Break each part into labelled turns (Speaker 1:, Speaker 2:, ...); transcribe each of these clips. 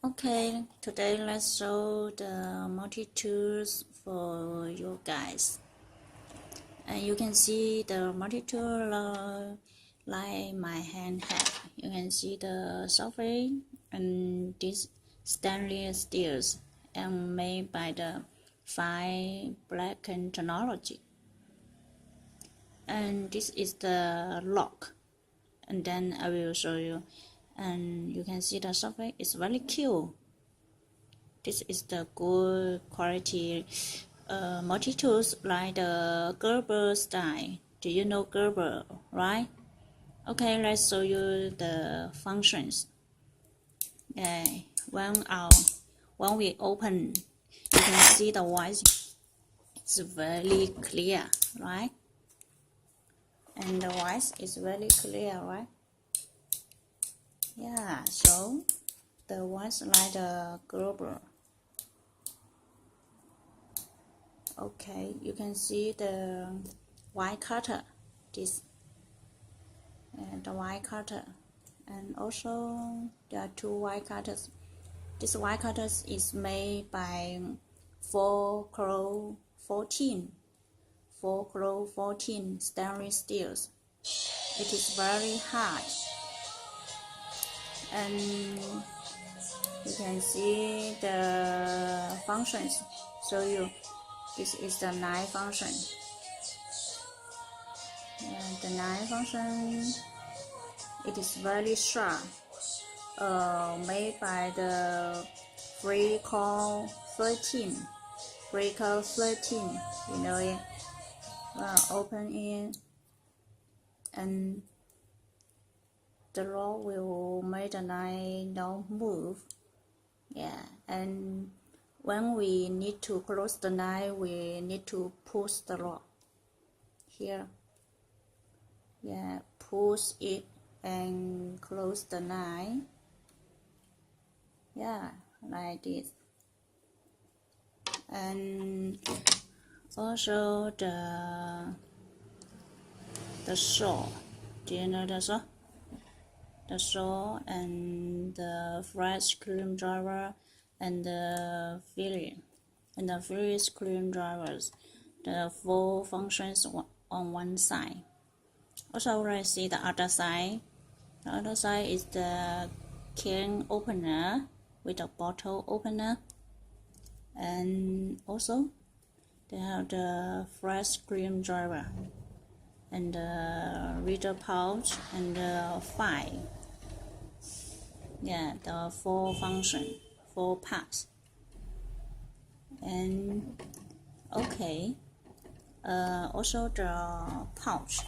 Speaker 1: Okay, today let's show the multi-tools for you guys. And you can see the multi-tool like my hand have. You can see the surface and this stainless steel and made by the fine black technology. And this is the lock. And then I will show you. And you can see the surface is very cute. This is the good quality multi-tools like the Gerber style. Do you know Gerber, right? Okay, let's show you the functions. Okay, when we open, you can see the white. It's very clear, right? And the white is very clear, right? Yeah, so the white like the Gerber. Okay, you can see the white cutter, this and the white cutter, and also there are two white cutters. This white cutter is made by 4x14 stainless steel. It is very hard, and you can see the functions. So this is the knife function. The knife function, it is very sharp, made by the Freecall 13. Freecall 13, you know it. Open it, and the lock will make the knife not move. Yeah, and when we need to close the knife, we need to push the lock here. Yeah, push it and close the knife. Yeah, like this. And also the saw. Do you know the saw? The saw and the flat screwdriver and the fillet and the fillet screwdrivers. The four functions on one side. Also, let's see the other side. The other side is the can opener with a bottle opener, and also they have the flat screwdriver and the reader pouch and the file. Yeah, the four parts. And okay, also the pouch.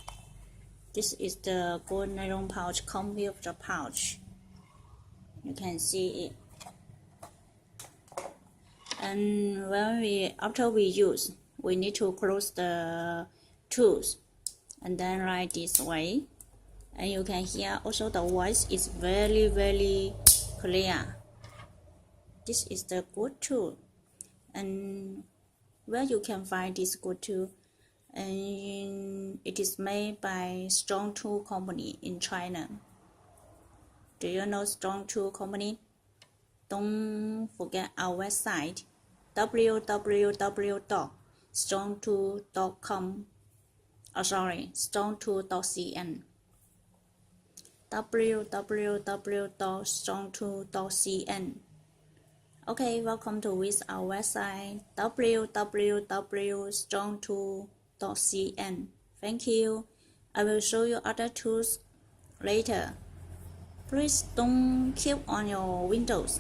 Speaker 1: This is the gold nylon pouch. Come with the pouch. You can see it. And after we use, we need to close the tools, and then like this way. And you can hear also the voice is very clear. This is the good tool. And where you can find this good tool? And it is made by Strong Tool Company in China. Do you know Strong Tool Company? Don't forget our website www.strongtool.com. strongtool.cn. www.strongtool.cn. Okay, welcome to visit our website www.strongtool.cn. Thank you. I will show you other tools later. Please don't keep on your windows.